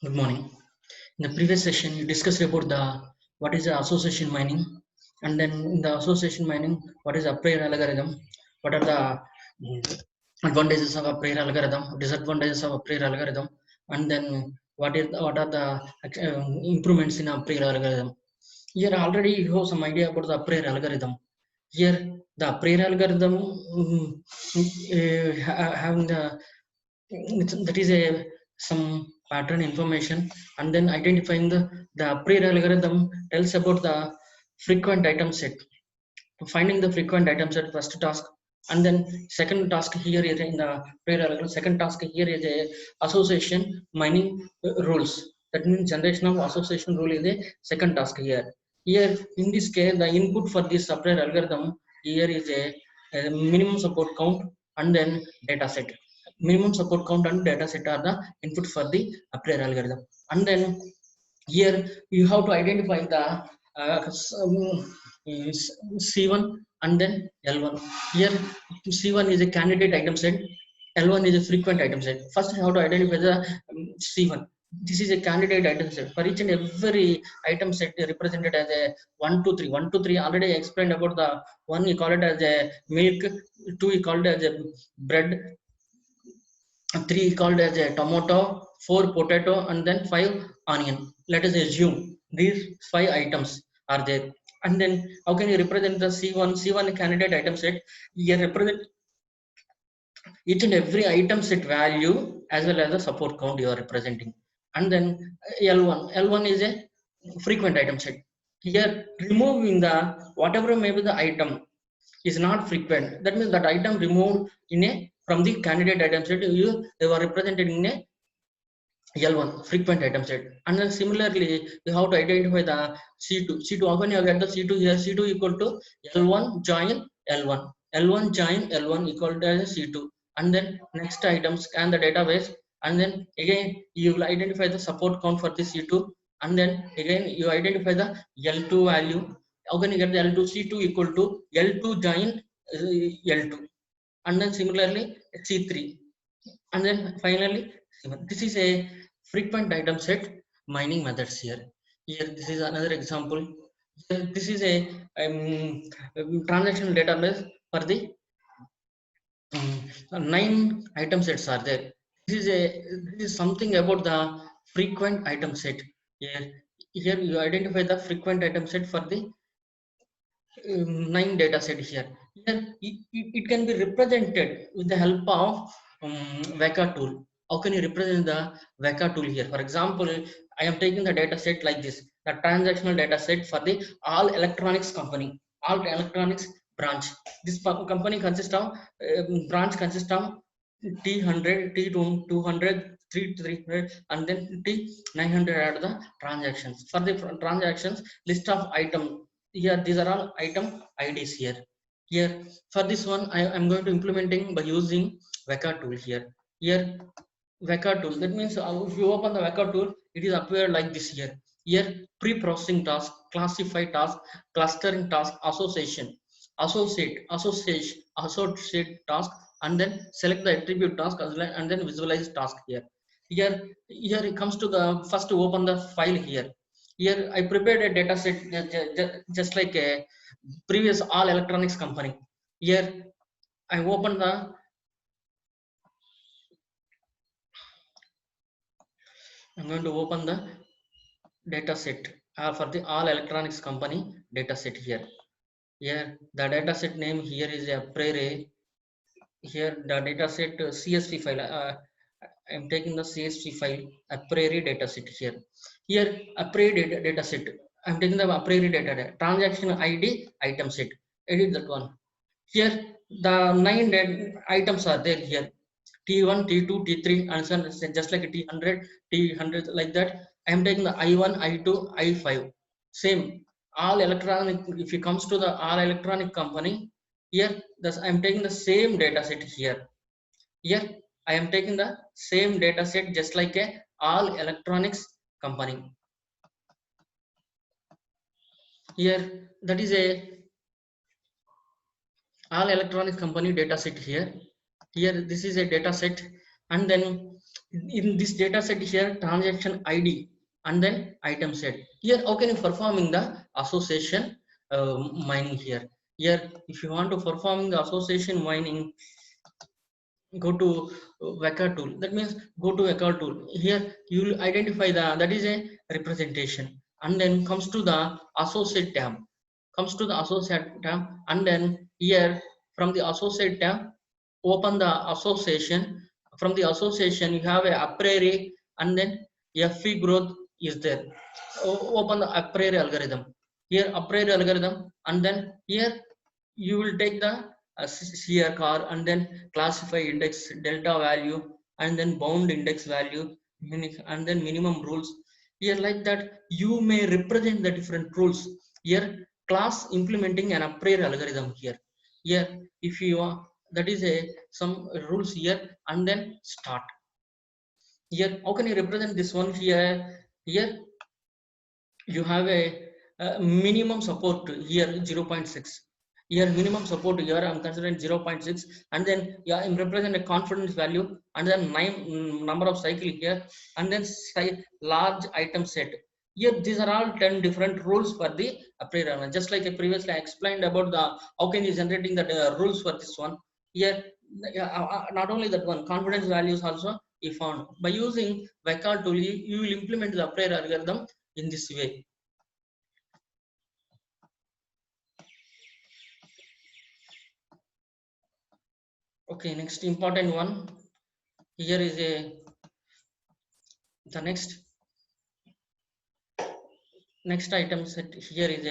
Good morning. In the previous session, you discussed about the what is the association mining, and then in the association mining, what is a prayer algorithm, what are the advantages of a prayer algorithm, disadvantages of a prayer algorithm, and then what are the improvements in a prayer algorithm. Here already you have some idea about the prayer algorithm. Here the prayer algorithm having the that is a some pattern information, and then identifying the prayer algorithm tells about the frequent item set, finding the frequent item set first task, and then second task here is in the prayer algorithm. Second task here is a association mining rules. That means generation of association rule is a second task here. Here in this case, the input for this prayer algorithm here is a minimum support count and then data set. Minimum support count and data set are the input for the prayer algorithm, and then here you have to identify the C1 and then L1. Here C1 is a candidate item set, L1 is a frequent item set. First I have to identify the C1. This is a candidate item set. For each and every item set represented as a 1 2 3. 1 2 3 already I explained about the one you call it as a milk, two you called as a bread, three called as a tomato, four potato, and then five onion. Let us assume these five items are there, and then how can you represent the c1 candidate item set? Here represent each and every item set value as well as the support count you are representing, and then l1 is a frequent item set. Here removing the whatever may be the item is not frequent, that means that item removed in a from the candidate item set, you are represented in a L1 frequent item set. And then similarly you have to identify the C2. How can you get the C2 here? C2 equal to L1 join L1, L1 join L1 equal to C2, and then next item scan the database, and then again you will identify the support count for the C2, and then again you identify the L2 value. How can you get the L2? C2 equal to L2 join L2, and then similarly C3, and then finally this is a frequent item set mining methods here. Here this is another example. Here, this is a transactional database for the nine item sets are there. This is something about the frequent item set. Here you identify the frequent item set for the nine data set here. Here it can be represented with the help of Veka tool. How can you represent the Veka tool here? For example, I am taking the data set like this, the transactional data set for the all electronics company, all electronics branch. This company consists of branch consists of T100, T200, 300, and then T900 are the transactions. For the transactions, list of item. Here, these are all item IDs here. Here, for this one, I am going to implementing by using Veka tool here. Here, Veka tool. That means if you open the Veka tool, it is appear like this here. Here, pre-processing task, classify task, clustering task, associate task, and then select the attribute task as well, and then visualize task here. Here it comes to the first to open the file here. Here I prepared a data set just like a previous all electronics company. Here I open the I'm going to open the data set for the all electronics company data set here. Here the data set name here is a prairie. Here the data set CSV file. I'm taking the CSV file, a prairie data set here. Here a prairie data set. I'm taking the prairie data transaction ID item set. Edit that one. Here the nine items are there here. T1, T2, T3, and so on, just like T100, T100 like that. I am taking the I1, I2, I5. Same. All electronic, if it comes to the all electronic company, here thus I am taking the same data set here. Here I am taking the same data set just like a all electronics company. Here that is a all electronics company data set here. Here this is a data set, and then In this data set here, transaction ID and then item set. Here, how can you performing the association mining here? Here, if you want to perform the association mining, go to vector tool. That means go to vector tool. Here you will identify that is a representation, and then comes to the associate tab, and then here from the associate tab, open the association. From the association you have a priori, and then FE growth is there. Open the a priori algorithm. Here a priori algorithm, and then here you will take the CR and then classify index delta value, and then bound index value, and then minimum rules. Here like that you may represent the different rules. Here class implementing an priori algorithm. Here if you want, that is a some rules here, and then start. Here how can you represent this one? Here you have a minimum support here 0.6. Here minimum support here I'm considering 0.6, and then yeah, I'm represent a confidence value, and then number of cycle here, and then large item set. Here these are all 10 different rules for the prior. Just like I previously explained about the how can you generating the rules for this one. Here not only that one, confidence values also you found by using vector tool. You will implement the prior algorithm in this way. Okay, next important one here is the next item set. Here is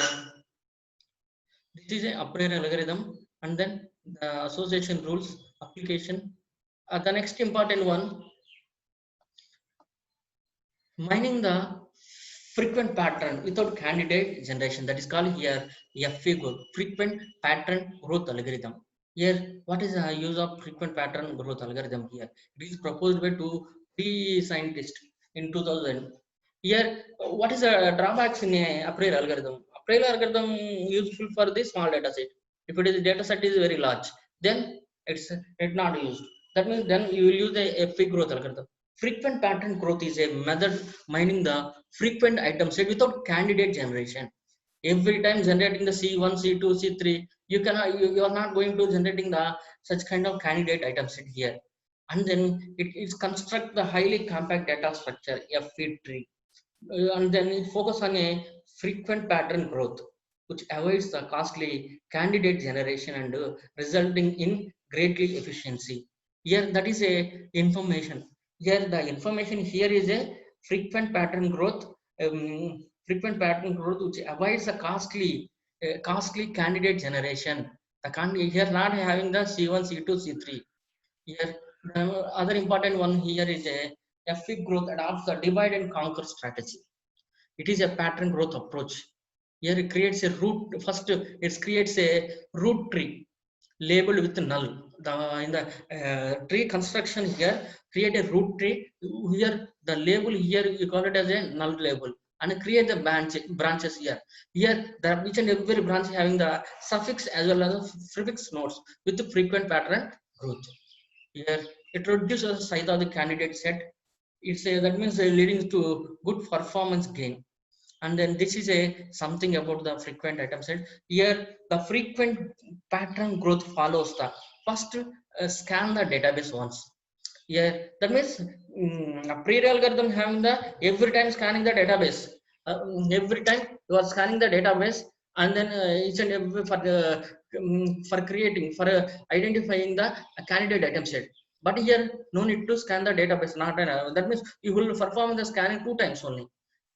this is a prior algorithm, and then the association rules application. The next important one, mining the frequent pattern without candidate generation. That is called here FIGO, frequent pattern growth algorithm. Here what is the use of frequent pattern growth algorithm? Here it is proposed by three scientists in 2000. Here what is the drawbacks in a prior algorithm? A prior algorithm useful for the small data set. If it is data set is very large, then it's not used. That means then you will use a FIG growth algorithm. Frequent pattern growth is a method mining the frequent item set without candidate generation. Every time generating the C1, C2, C3, you cannot, you are not going to generating the such kind of candidate item set here. And then it is construct the highly compact data structure, FE tree, and then it focus on a frequent pattern growth, which avoids the costly candidate generation and resulting in greatly efficiency. Here that is a information. Here the information here is a frequent pattern growth, frequent pattern growth which avoids the costly candidate generation. The here not having the C1, C2, C3. Here the other important one here is a FIG growth adopts the divide and conquer strategy. It is a pattern growth approach. Here it creates a root. First, it creates a root tree labeled with null. In the tree construction here, create a root tree. Here the label here you call it as a null label, and create the branches here. Here the each and every branch having the suffix as well as the prefix nodes with the frequent pattern growth. Here it reduces the size of the candidate set. It's a, that means leading to good performance gain. And then this is a something about the frequent item set. Here the frequent pattern growth follows the first scan the database once. Here that means a prior algorithm having the every time scanning the database. Every time you are scanning the database, and then each and every for creating for identifying the candidate item set. But here no need to scan the database. Not that means you will perform the scanning 2 times only.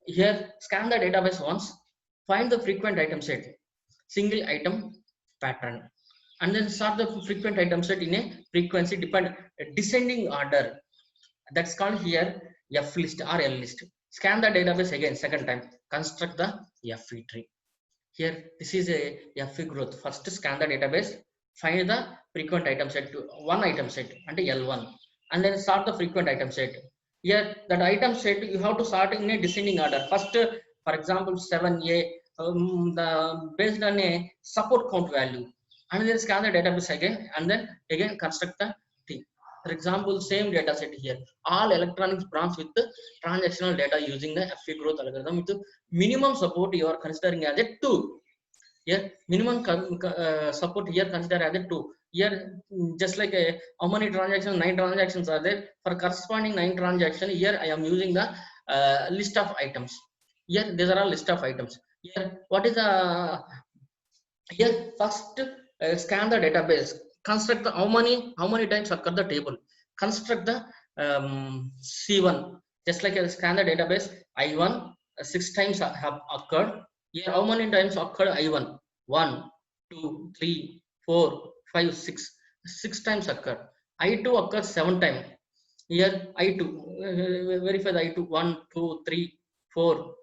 Here scan the database once, find the frequent item set, single item pattern, and then sort the frequent item set in a frequency depend descending order. That's called here F list or L list. Scan the database again second time, construct the FE tree. Here this is a FE growth. First scan the database, find the frequent item set to one item set and L1, and then sort the frequent item set. Here that item set you have to sort in a descending order. First, for example, 7A, the based on a support count value, and then scan the database again, and then again construct the tree. For example, same data set here, all electronics branch with the transactional data using the FE growth algorithm with the minimum support you are considering as a 2. Here minimum support here consider as a 2. Here just like how many transactions, 9 transactions are there. For corresponding 9 transactions, here I am using the list of items. Here these are all list of items. Here what is the here first scan the database, construct the how many times occur the table, construct the C1, just like scan the database I1 6 times have occurred. Here how many times occurred I1? 1 2 3 4 5 6, 6 times occurred. I2 occurs 7 times. Here I2 verify the I2 1 2 3 4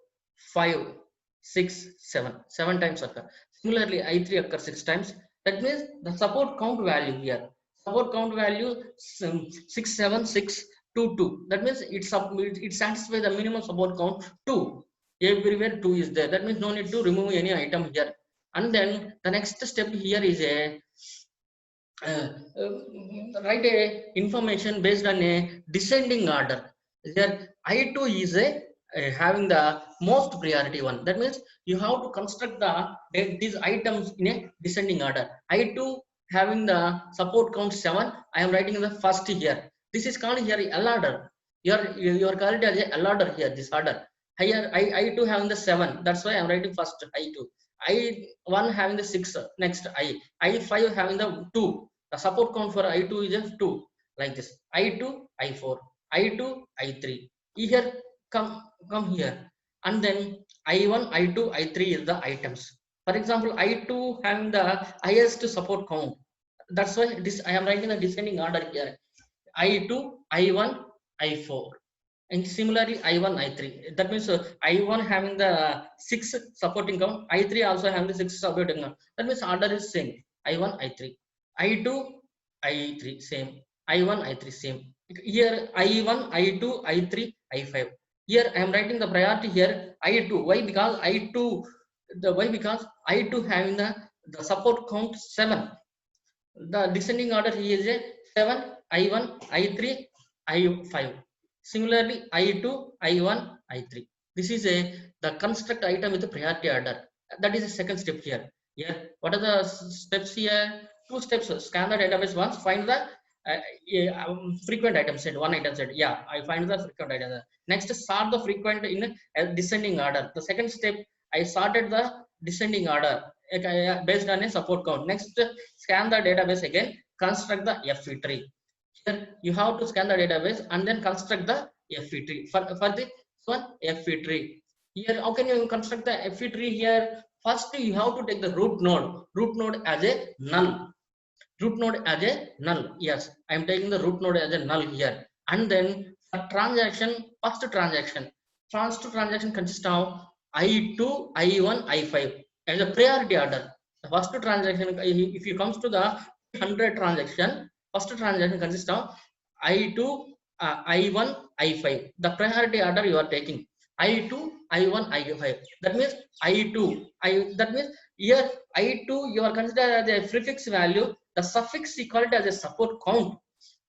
5 6 7, 7 times occur. Similarly I3 occurs 6 times. That means the support count value here, support count value 67622. That means it satisfies the minimum support count 2. Everywhere 2 is there. That means no need to remove any item here. And then the next step here is a write a information based on a descending order. There I2 is having the most priority one. That means you have to construct these items in a descending order. I2 having the support count 7. I am writing the first here. This is called here L order. You are called as a L order here. This order here I2 having the 7. That's why I am writing first I2. I1 having the 6, next I5 having the 2. The support count for I2 is just 2, like this. I2, I4, I2, I3. Here come here, and then I1, I2, I3 is the items. For example, I2 having the highest support count. That's why this I am writing the descending order here. I2, I1, I4. And similarly I1 I3. That means I1 having the 6 supporting count, I3 also having the 6 supporting count. That means order is same. I1 I3, I2 I3 same, I1 I3 same. Here I1 I2 I3 I5. Here I am writing the priority here I2. Why? Because because I2 having the support count 7. The descending order here is a 7, I1 I3 I5. Similarly, I2, I1, I3. This is the construct item with the priority order. That is the second step here. Here, what are the steps here? 2 steps. Scan the database once, find the frequent item set, one item set. Yeah, I find the frequent item set. Next, sort the frequent in a descending order. The second step, I sorted the descending order based on a support count. Next, scan the database again, construct the FE tree. Here you have to scan the database and then construct the FE tree. For this one, FE tree. Here, how can you construct the FE tree here? First, you have to take the root node as a null. Root node as a null. Yes, I am taking the root node as a null here. And then for transaction, first transaction consists of I2, I1, I5 as a priority order. The first transaction, if you comes to the 100 transaction, first transaction consists of I2, I1, I5. The priority order you are taking I2, I1, I5. That means I2. That means here I2 you are considered as a prefix value. The suffix equal as a support count.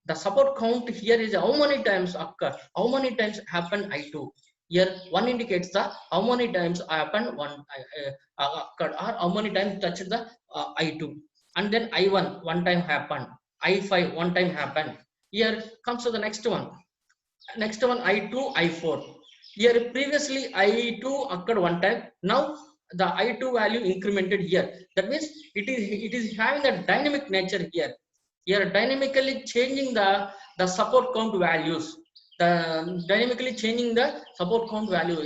The support count here is how many times occur, how many times happen I2. Here 1 indicates the how many times happened occurred, or how many times touched the I2. And then I1 one time happened, I5 one time happened. Here comes to the next one. Next one I2, I4. Here previously I2 occurred one time. Now the I2 value incremented here. That means it is having a dynamic nature here. Here dynamically changing the support count values. Dynamically changing the support count value.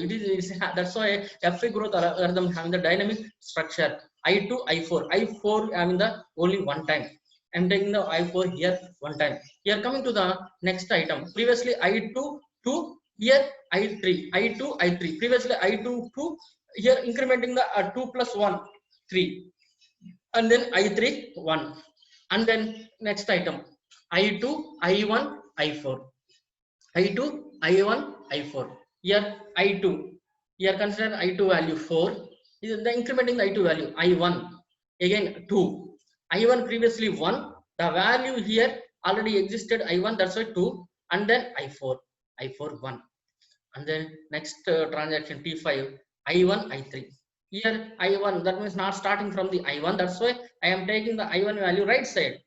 That's why FA growth algorithm having the dynamic structure. I2, I4. I4 having the only one time. I'm taking the I4 here one time. Here coming to the next item. Previously I2 2, here I3, I2, I3. Previously I2 2, here incrementing the 2 plus 1, 3. And then I3 1. And then next item I2, I1, I4. I2, I1, I4. Here I2. Here consider I2 value 4. This is the incrementing the I2 value I1. Again 2. I1 previously 1. The value here already existed I1, that's why 2, and then I4, I4 1, and then next transaction T5, I1, I3. Here I1, that means not starting from the I1, that's why I am taking the I1 value right side,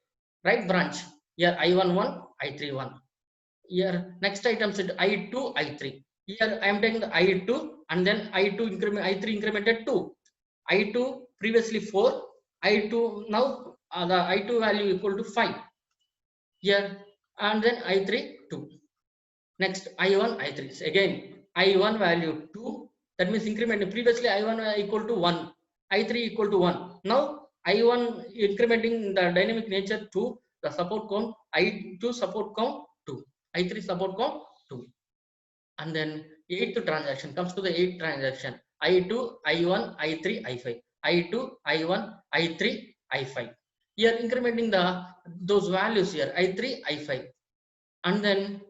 right branch. Here I1 1, I3 1. Here next item said I2, I3. Here I am taking the I2 and then I2 increment, I3 incremented 2. I2 previously 4, I2 now the I2 value equal to 5. Here and then I3 2. Next I1, I3. So again I1 value 2. That means increment. Previously I1 equal to 1, I3 equal to 1. Now I1 incrementing the dynamic nature 2. The support count I2 support count 2. I3 support count 2. And then eighth transaction comes to the eighth transaction. I2, I1, I3, I5. I2, I1, I3, I5. Here incrementing those values here I3, I5. And then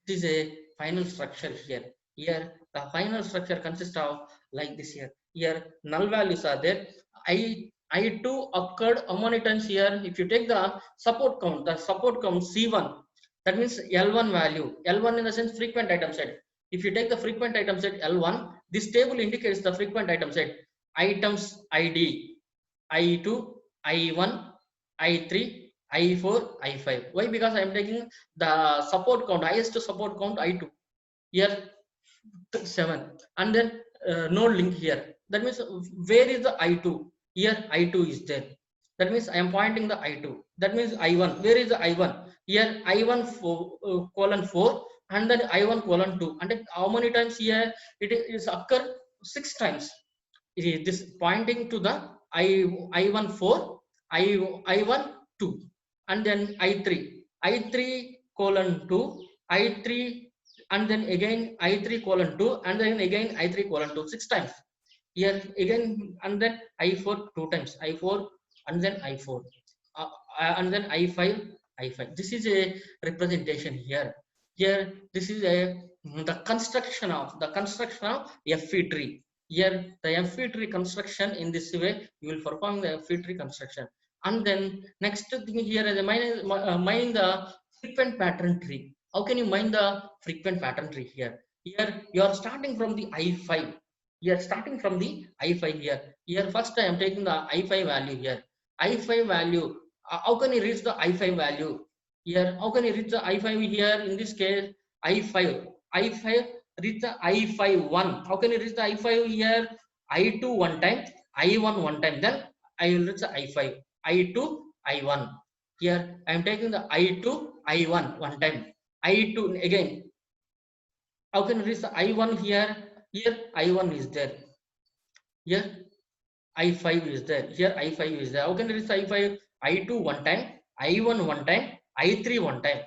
this is a final structure here. Here the final structure consists of like this here. Here null values are there. I2 occurred how many times here? If you take the support count C1, that means L1 value. L1 in the sense frequent item set. If you take the frequent item set L1, this table indicates the frequent item set. Items ID I2, I1, I3, I4, I5. Why? Because I am taking the support count, highest support count I2. Here 7, and then node link here. That means where is the I2? Here I2 is there. That means I am pointing the I2. That means I1. Where is the I1? Here I1 colon 4 and then I1 colon 2. And how many times here it is occur? 6 times. It is this pointing to the I1 4, I1 2, and then I3 colon 2, I3, and then again I3 colon 2, and then again I3 colon 2, 6 times. Here again, and then I4 2 times, I4, and then I4, and then I5, I5. This is a representation here. Here, this is the construction of FE tree. Here the FE tree construction, in this way you will perform the FE tree construction. And then next thing here is mine the frequent pattern tree. How can you mine the frequent pattern tree here? Here you are starting from the I5. You are starting from the I5 here. Here first I am taking the I5 value here. I5 value. How can you reach the I5 value? Here, how can you reach the I5 here? In this case, I5 reach the I5 1. How can you reach the I5 here? I2 one time, I1 one time, then I will reach the I5. I2, I1. Here I am taking the I2, I1 one time. I2 again. How can you reach the I1 here? Here I1 is there. Here I5 is there. Here I5 is there. How can you reach the I5? I2 one time, I1 one time, I3 one time.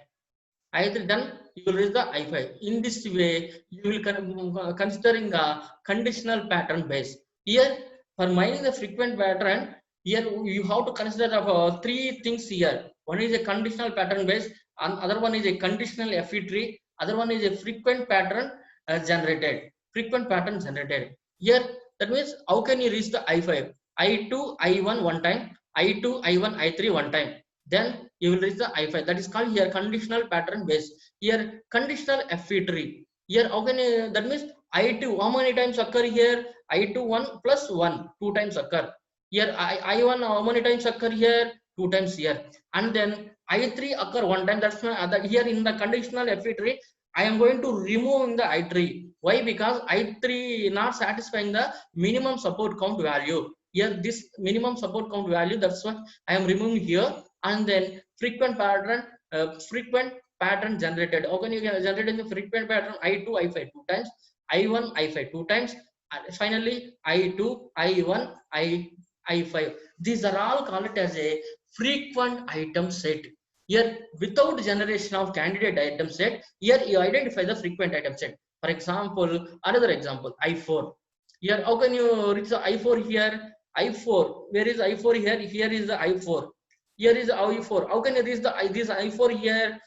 I3 done, you will reach the I5. In this way, you will considering the conditional pattern base. Here, for mining the frequent pattern, here you have to consider the 3 things here. One is a conditional pattern base, and other one is a conditional FE tree, other one is a frequent pattern generated. Frequent pattern generated. Here, that means how can you reach the I5? I2, I1 one time, I2, I1, I3 one time. Then you will reach the I5. That is called here conditional pattern base. Here conditional FE tree. Here how can you, that means I2 how many times occur here? I2 1 plus 1 2 times occur. Here I1 how many times occur here? 2 times here. And then I3 occur one time. That's why here in the conditional FE tree I am going to remove the I3. Why? Because I3 not satisfying the minimum support count value. Here this minimum support count value, that's what I am removing here. And then frequent pattern generated. How can you generate in the frequent pattern? I2, I5 2 times, I1, I5 2 times, and finally I2, I1, I5. These are all called as a frequent item set. Here, without generation of candidate item set, here you identify the frequent item set. For example, another example, I4. Here, how can you reach the I4 here? I4, where is I4 here? Here is the I4. Here is I4. How can you reach the this I4 here?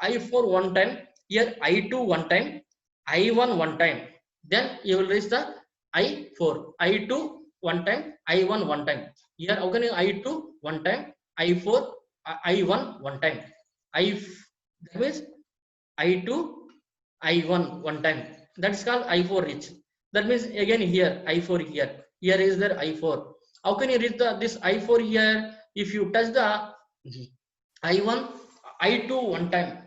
I4 one time. Here I2 one time. I1 one time. Then you will reach the I4. I2 one time. I1 one time. Here how can you I2 one time? I4 I1 one time. that means I2 I1 one time, that is called I4 reach. That means again here I4 here is there I4. How can you reach this I4 here? If you touch the I1 I2 one time,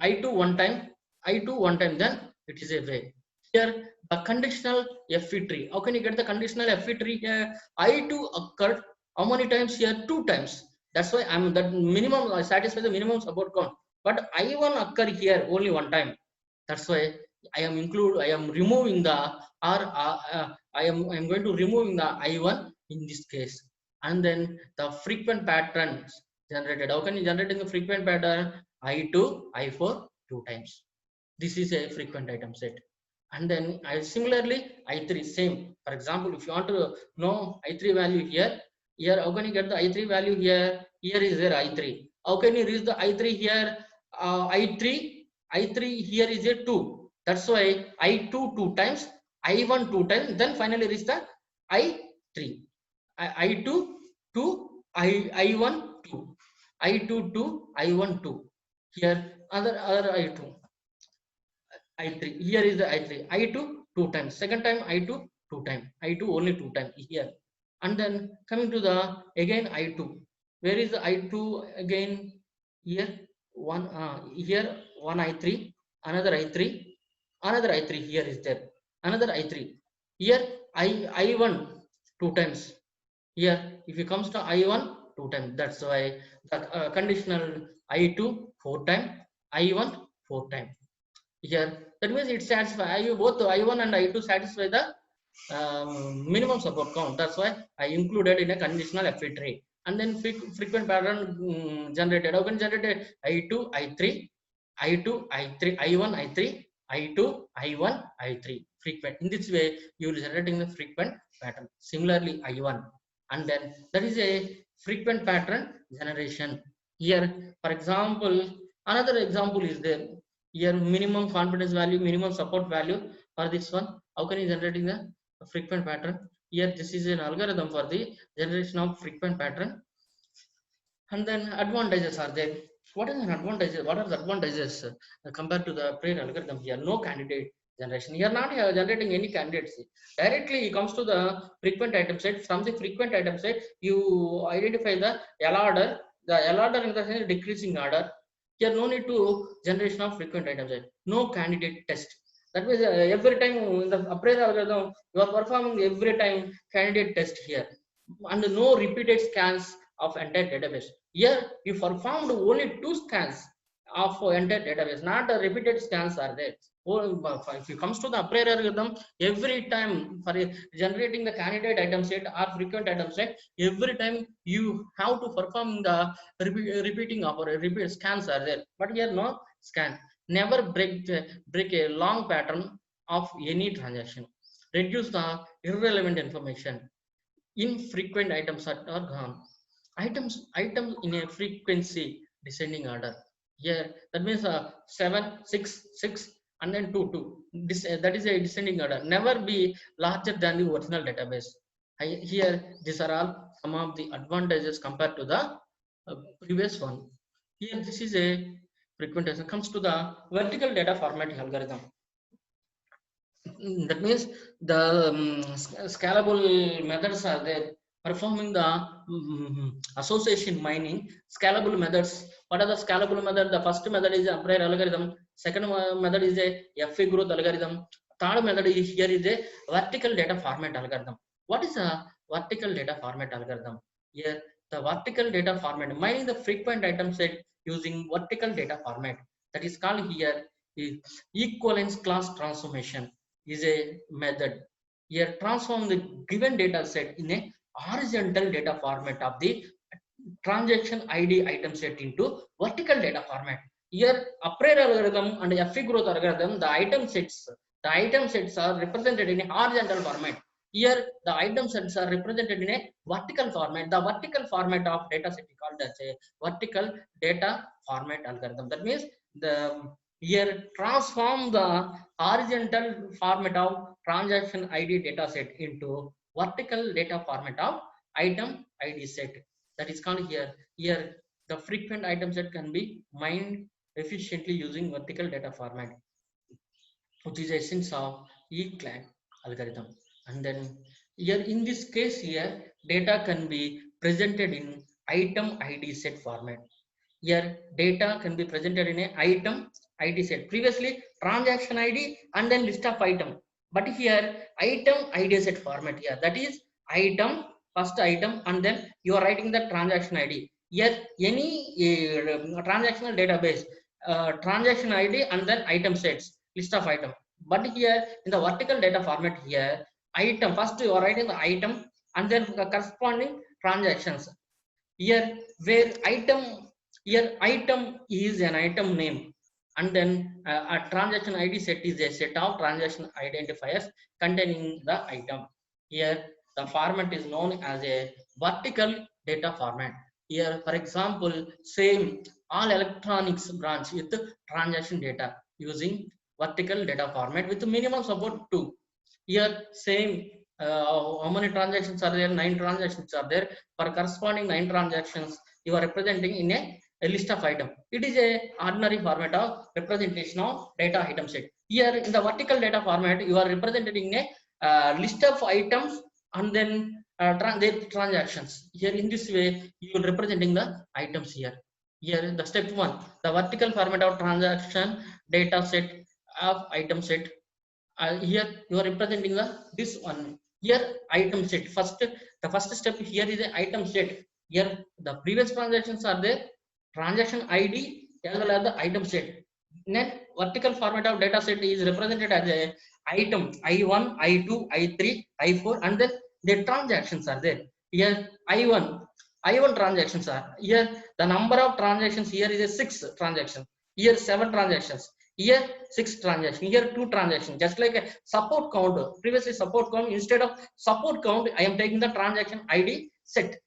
then it is a way. Here the conditional FE tree. How can you get the conditional FE tree here? I2 occurred how many times here? 2 times. That's why I'm that minimum, I satisfy the minimum support count. But I1 occur here only one time. That's why I am removing the I am going to removing the I1 in this case. And then the frequent patterns generated. How can you generate in the frequent pattern? I2 I4 2 times. This is a frequent item set. And then similarly I3 same. For example, if you want to know I3 value here how can you get the I3 value here? Here is there I3. How can you reach the I3 here? I3 here is a 2. That's why I2 2 times, I1 2 times, then finally reach the I3. I2 2, I1 2. I2 2, I1 2. Here other I2. I3. Here is the I3. I2 2 times. Second time I2 2 times. I2 only 2 times here. And then coming to the again I2. Where is the I2 again? Here one here one I3, another I3, another I3 here is there. Another I3. Here I1 2 times. Here if it comes to I1 2 times. That's why the conditional I2 4 times, I1 4 times. Here that means it satisfy both I1 and I2 satisfy the minimum support count. That's why I included in a conditional FE tree. And then frequent pattern generated. How can generate I2 I3 I2 I3 I1 I3 I2 I1 I3 frequent. In this way you are generating the frequent pattern. Similarly I1, and then that is a frequent pattern generation. Here for example, another example is there. Here minimum confidence value, minimum support value for this one. How can you generating the frequent pattern? Here this is an algorithm for the generation of frequent pattern. And then advantages are there. What is an advantages? What are the advantages compared to the prior algorithm? Here no candidate generation. Here not generating any candidates. Directly it comes to the frequent item set. From the frequent item set you identify the L order. The L order in the sense decreasing order. Here no need to generation of frequent item set. No candidate test. That means every time in the appraisal algorithm you are performing every time candidate test here, and no repeated scans of entire database. Here you performed only 2 scans of entire database, not repeated scans are there. If it comes to the appraisal algorithm, every time for generating the candidate item set or frequent item set, every time you have to perform the repeating of or repeat scans are there. But here no scan. Never break a long pattern of any transaction. Reduce the irrelevant information. Infrequent items are gone. Items in a frequency descending order. Here that means 7 6 6 and then 2 2. This that is a descending order. Never be larger than the original database. Here these are all some of the advantages compared to the previous one. Here this is a frequent. Comes to the vertical data format algorithm. That means the scalable methods are there. Performing the association mining. Scalable methods. What are the scalable method? The first method is a prior algorithm. Second method is a FA growth algorithm. Third method is here is a vertical data format algorithm. What is a vertical data format algorithm? Here the vertical data format, mining the frequent item set using vertical data format. That is called here is equivalence class transformation is a method. Here transform the given data set in a horizontal data format of the transaction ID item set into vertical data format. Here appraisal algorithm and FE growth algorithm, the item sets are represented in a horizontal format. Here the item sets are represented in a vertical format. The vertical format of data set is called as a vertical data format algorithm. That means the here transform the horizontal format of transaction ID data set into vertical data format of item ID set. That is called here. Here the frequent item set can be mined efficiently using vertical data format, which is the essence of E-CLAD algorithm. And then here in this case here, data can be presented in item ID set format. Here data can be presented in a item ID set. Previously transaction ID and then list of item. But here item ID set format here. That is item, first item, and then you are writing the transaction ID. Here any transactional database, transaction ID and then item sets, list of item. But here in the vertical data format here, item, first you are writing the item and then the corresponding transactions. Here where item, here item is an item name, and then a transaction ID set is a set of transaction identifiers containing the item. Here the format is known as a vertical data format. Here for example, same all electronics branch with transaction data using vertical data format with minimum support 2. Here same, how many transactions are there? 9 transactions are there. For corresponding 9 transactions, you are representing in a list of item. It is a ordinary format of representation of data item set. Here in the vertical data format, you are representing a list of items and then their transactions. Here in this way, you are representing the items here. Here the step 1, the vertical format of transaction data set of item set. Here you are representing the this one. Here item set, first the first step here is a item set. Here the previous transactions are there, transaction ID as well as the item set. Then vertical format of data set is represented as a item I1, I2, I3, I4, and then the transactions are there. Here I1 transactions are here. The number of transactions here is a 6 transactions. Here 7 transactions. Here 6 transactions. Here 2 transactions. Just like a support count. Previously support count, instead of support count, I am taking the transaction ID set.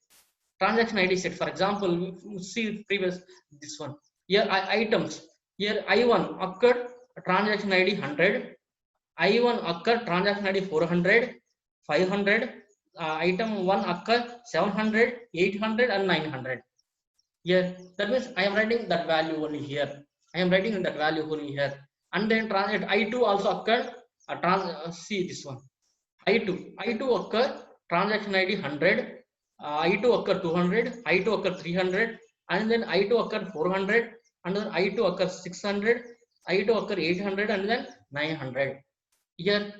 Transaction ID set. For example, see previous this one. Here items. Here I1 occurred transaction ID 100. I1 occur transaction ID 400, 500. Item 1 occur 700, 800, and 900. Here that means I am writing that value only here. I am writing that value only here. And then transact I2 also occurred. See this one. I2 occur transaction ID 100. I2 occur 200. I2 occur 300. And then I2 occur 400. And then I2 occur 600. I2 occur 800 and then 900. Here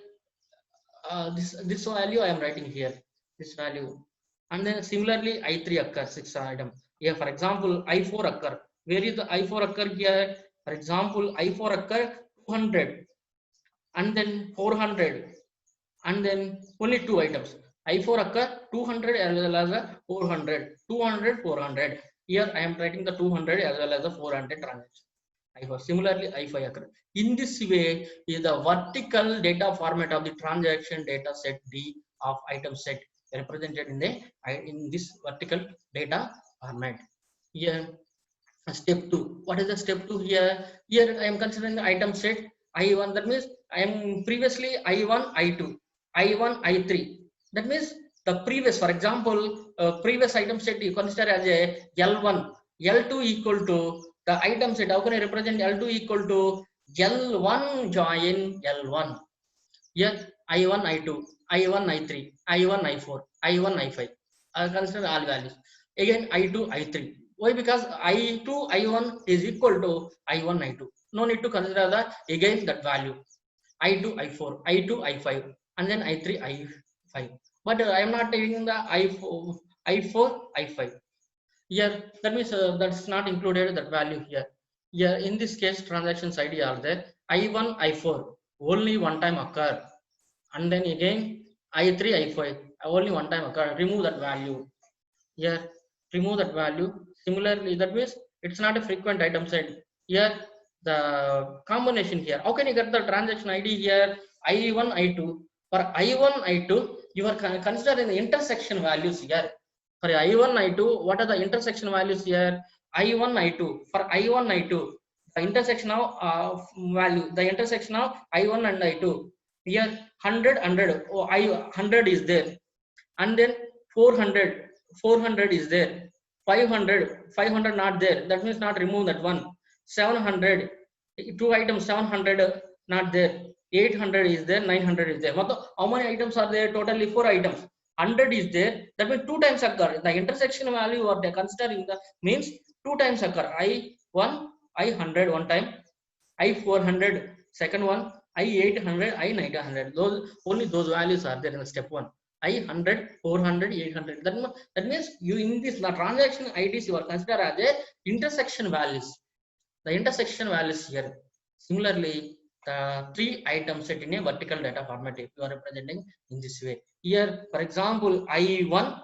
this value I am writing here, this value. And then similarly I3 occurs 6 item. Here for example I4 occur. Where is the I4 occur here? For example I4 occur 200 and then 400 and then only 2 items. I4 occur 200 as well as a 400, 200, 400. Here I am writing the 200 as well as the 400 transaction. I4. Similarly, I5 occur. In this way, is the vertical data format of the transaction data set D of item set represented in this vertical data format. Here, step 2. What is the step 2 here? Here I am considering the item set I1. That means I am previously I1, I2, I1, I3. That means the previous, for example, previous item set you consider as a L1, L2 equal to the item set. How can I represent L2 equal to L1 join L1? Here I1, I2, I1, I3, I1, I4, I1, I5. I consider all values. Again I2, I3. Why? Because I2, I1 is equal to I1, I2. No need to consider the again that value. I2, I4, I2, I5, and then I3, I5. But I am not taking the I4, I5. Here that means that's not included that value here. Here in this case transactions ID are there. I1, I4 only one time occur, and then again I3, I5 only one time occur. Remove that value. Here remove that value. Similarly, that means it's not a frequent item set. Here the combination here. How can you get the transaction ID here? I1, I2. For I1, I2, you are considering the intersection values here. For I1, I2, what are the intersection values here? I1, I2. For I1, I2, the intersection of value, the intersection of I1 and I2. Here 100, 100. Oh, 100 is there, and then 400 is there. 500 not there. That means not remove that one. 700, two items, 700 not there, 800 is there, 900 is there. How many items are there? Totally 4 items. 100 is there, that means 2 times occur. The intersection value or they considering the means 2 times occur. I1, I100 one time, I400 second one, I800, I900. Those only those values are there in the step 1. I100, 400, 800. That means you in this the transaction IDs you are considered as a intersection values. The intersection values here. Similarly, the 3 items set in a vertical data format if you are representing in this way. Here, for example, I1,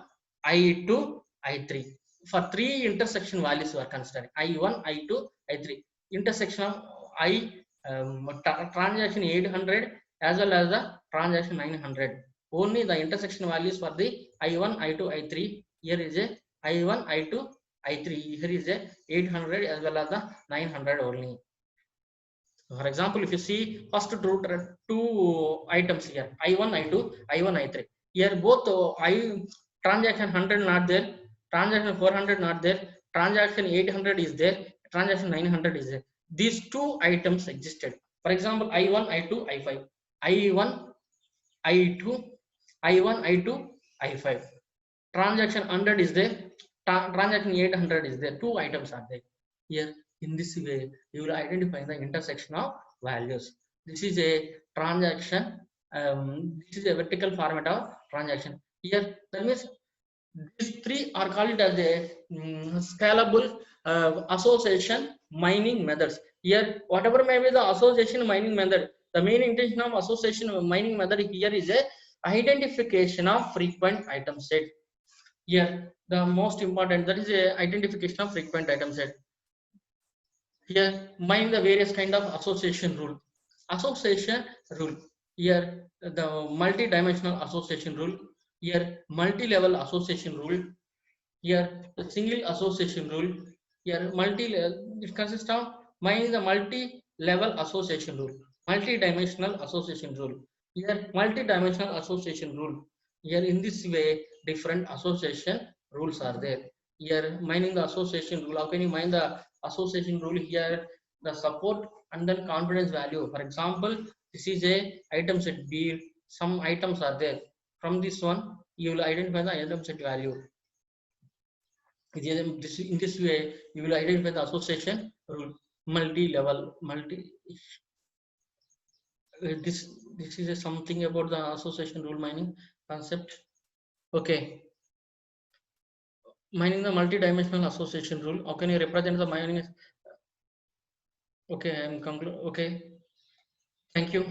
I2, I3. For 3 intersection values you are considering I1, I2, I3. Intersection of I transaction 800 as well as the transaction 900. Only the intersection values for the I1, I2, I3. Here is a I1, I2, I3. Here is a 800 as well as the 900 only. For example, if you see first two items here, I1, I2, I1, I3. Here both I transaction 100 not there, transaction 400 not there, transaction 800 is there, transaction 900 is there. These 2 items existed. For example, I1, I2, I5, I1, I2, I1, I2, I5. Transaction 100 is there, transaction 800 is there. 2 items are there. Here, in this way, you will identify the intersection of values. This is a transaction. This is a vertical format of transaction. Here, that means these 3 are called as a scalable association mining methods. Here, whatever may be the association mining method, the main intention of association mining method here is a identification of frequent item set. Here, the most important that is a identification of frequent item set. Here, mind the various kind of association rule. Association rule. Here, the multi-dimensional association rule. Here, multi-level association rule. Here, the single association rule. Here, it consists of mind the multi-level association rule, multi-dimensional association rule. Here, multi-dimensional association rule. Here, in this way, different association rules are there. Here, mining the association rule. How can you mine the association rule? Here, the support and then confidence value. For example, this is a item set B. Some items are there. From this one, you will identify the item set value. In this way, you will identify the association rule. Multi-level, this is something about the association rule mining concept. Okay, mining the multi-dimensional association rule. How can you represent the mining? Okay, I'm conclude. Okay, thank you.